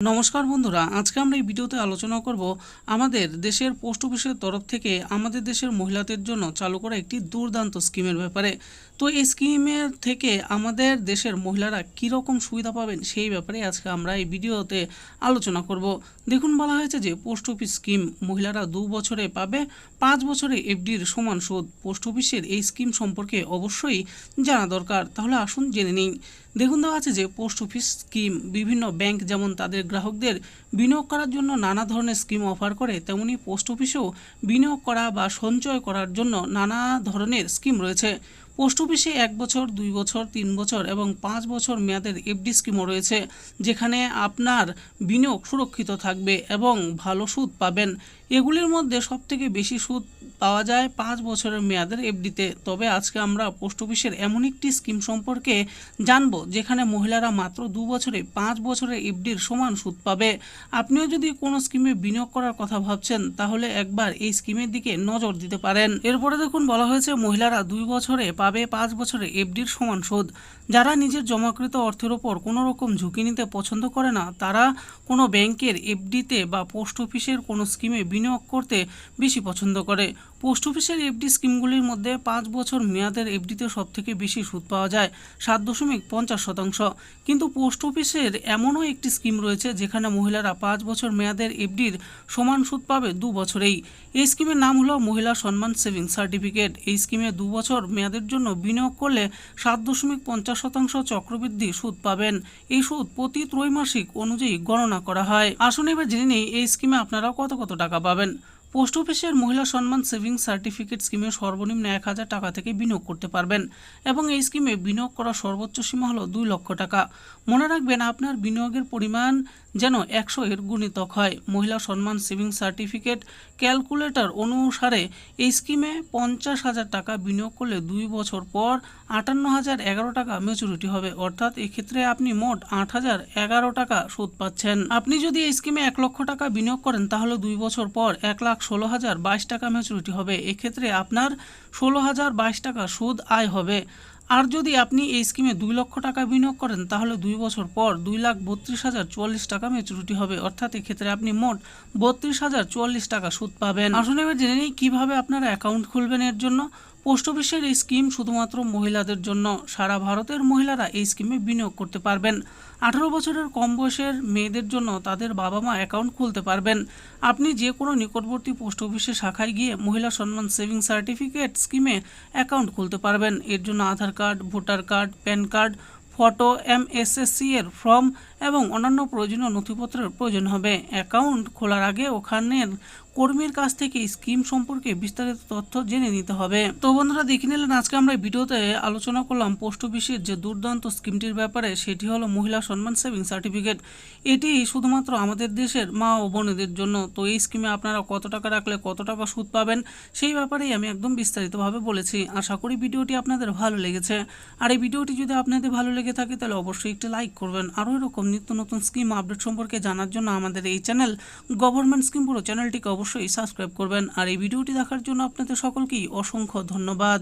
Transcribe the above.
নমস্কার বন্ধুরা, আজকে আমরা এই ভিডিওতে আলোচনা করব আমাদের দেশের পোস্ট অফিসের তরফ থেকে আমাদের দেশের মহিলাদের জন্য চালু করা একটি দুর্দান্ত স্কিমের ব্যাপারে। তো এই স্কিমের থেকে আমাদের দেশের মহিলারা কীরকম সুবিধা পাবেন সেই ব্যাপারে আজকে আমরা এই ভিডিওতে আলোচনা করব। দেখুন, বলা হয়েছে যে পোস্ট অফিস স্কিম মহিলারা 2 বছরে পাবে 5 বছরে এফডির সমান সুদ। পোস্ট অফিসের এই স্কিম সম্পর্কে অবশ্যই জানা দরকার, তাহলে আসুন জেনে নিন। দেখুন, দেওয়া আছে যে পোস্ট অফিস স্কিম বিভিন্ন ব্যাংক যেমন তাদের গ্রাহকদের বিনিয়োগ করার জন্য নানা ধরনের স্কিম অফার করে, তেমনি পোস্ট অফিসেও বিনিয়োগ করা বা সঞ্চয় করার জন্য নানা ধরনের স্কিম রয়েছে। পোস্ট অফিসে 1 বছর, 2 বছর, 3 বছর এবং 5 বছর মেয়াদের এফডি স্কিমও রয়েছে, যেখানে আপনার বিনিয়োগ সুরক্ষিত থাকবে এবং ভালো সুদ পাবেন। এগুলির মধ্যে সবথেকে বেশি সুদ পাওয়া যায় 5 বছরের মেয়াদের এফডিতে। তবে আজকে আমরা পোস্ট অফিসের এমন একটি স্কিম সম্পর্কে জানব যেখানে মহিলারা মাত্র 2 বছরে 5 বছরের এফডির সমান সুদ পাবে। আপনিও যদি কোনো স্কিমে বিনিয়োগ করার কথা ভাবছেন তাহলে একবার এই স্কিমের দিকে নজর দিতে পারেন। এরপরে দেখুন, বলা হয়েছে মহিলারা 2 বছরে পাবে 5 বছরে এফডির সমান সুদ। যারা নিজের জমাকৃত অর্থের ওপর কোনো রকম ঝুঁকি নিতে পছন্দ করে না, তারা কোনো ব্যাংকের এফডিতে বা পোস্ট অফিসের কোনো স্কিমে বিনিয়োগ করতে বেশি পছন্দ করে। পোস্ট অফিসের এফডি স্কিমগুলির মধ্যে 5 বছর মেয়াদের এফডিতে সবথেকে বেশি সুদ পাওয়া যায় 7.50%। কিন্তু পোস্ট অফিসের এমনও একটি স্কিম রয়েছে যেখানে মহিলারা 5 বছর মেয়াদের এফডির সমান সুদ পাবে 2 বছরেই। এই স্কিমের নাম হলো মহিলা সম্মান সেভিংস সার্টিফিকেট। এই স্কিমে 2 বছর মেয়াদের জন্য বিনিয়োগ করলে 7.50% চক্রবৃদ্ধি সুদ পাবেন। এই সুদ প্রতি ত্রৈমাসিক অনুযায়ী গণনা করা হয়। আসুন এবার জেনে নিই এই স্কিমে আপনারা কত টাকা পাবেন। পোস্ট অফিসের মহিলা সম্মান সেভিংস সার্টিফিকেট স্কিমে সর্বনিম্ন 1000 টাকা থেকে বিনিয়োগ করতে পারবেন এবং এই স্কিমে বিনিয়োগ করার সর্বোচ্চ সীমা হলো 2 লক্ষ টাকা। মনে রাখবেন, আপনার বিনিয়োগের পরিমাণ যেন 100 এর গুণিতক হয়। মহিলা সম্মান সেভিংস সার্টিফিকেট ক্যালকুলেটর অনুসারে এই স্কিমে 50,000 টাকা বিনিয়োগ করলে 2 বছর পর 58,011 টাকা ম্যাচুরিটি হবে, অর্থাৎ এক্ষেত্রে আপনি মোট 8,011 টাকা সুদ পাচ্ছেন। আপনি যদি এই স্কিমে 1 লক্ষ টাকা বিনিয়োগ করেন তাহলে 2 বছর পর 1,16,022 টাকা ম্যাচুরিটি হবে। এক্ষেত্রে আপনার 16,022 টাকা সুদ আয় হবে। আর যদি আপনি এই স্কিমে 2 লক্ষ টাকা বিনিয়োগ করেন তাহলে 2 বছর পর 2,32,044 টাকা ম্যাচুরিটি হবে, অর্থাৎ এক্ষেত্রে আপনি মোট 32,044 টাকা সুদ পাবেন। আসলে এবার জেনে নিই কীভাবে আপনারা অ্যাকাউন্ট খুলবেন। এর জন্য পোস্ট অফিসের এই স্কিম শুধুমাত্র মহিলাদের জন্য। সারা ভারতের মহিলারা এই স্কিমে বিনিয়োগ করতে পারবেন। 18 বছরের কম বয়সের মেয়েদের জন্য তাদের বাবা মা অ্যাকাউন্ট খুলতে পারবেন। আপনি যে কোনো নিকটবর্তী পোস্ট অফিসের শাখায় গিয়ে মহিলা সম্মান সেভিংস সার্টিফিকেট স্কিমে অ্যাকাউন্ট খুলতে পারবেন। এর জন্য Aadhaar card, voter card, PAN card, photo, MSSC এর ফর্ম এবং অন্যান্য প্রয়োজনীয় নথিপত্রের প্রয়োজন হবে। অ্যাকাউন্ট খোলার আগে ওখানের কর্মীর কাছ থেকে স্কিম সম্পর্কে বিস্তারিত তথ্য জেনে নিতে হবে। তো বন্ধুরা, দেখে নিলেন আজকে আমরা ভিডিওতে আলোচনা করলাম পোস্ট অফিসের যে দুর্দান্ত স্কিমটির ব্যাপারে। সেটি হলো মহিলা সম্মান সেভিংস সার্টিফিকেট। এটি শুধুমাত্র আমাদের দেশের মা ও বোনেদের জন্য। তো এই স্কিমে আপনারা কত টাকা রাখলে কত টাকা সুদ পাবেন সেই ব্যাপারেই আমি একদম বিস্তারিতভাবে বলেছি। আশা করি ভিডিওটি আপনাদের ভালো লেগেছে। আর এই ভিডিওটি যদি আপনাদের ভালো লেগে থাকে তাহলে অবশ্যই একটি লাইক করবেন। আরও এরকম নিত্য নতুন স্কিম আপডেট সম্পর্কে জানার জন্য আমাদের এই চ্যানেল গভর্নমেন্ট স্কিম পুরো চ্যানেলটিকে অবশ্যই সাবস্ক্রাইব করবেন। আর এই ভিডিওটি দেখার জন্য আপনাদের সকলকেই অসংখ্য ধন্যবাদ।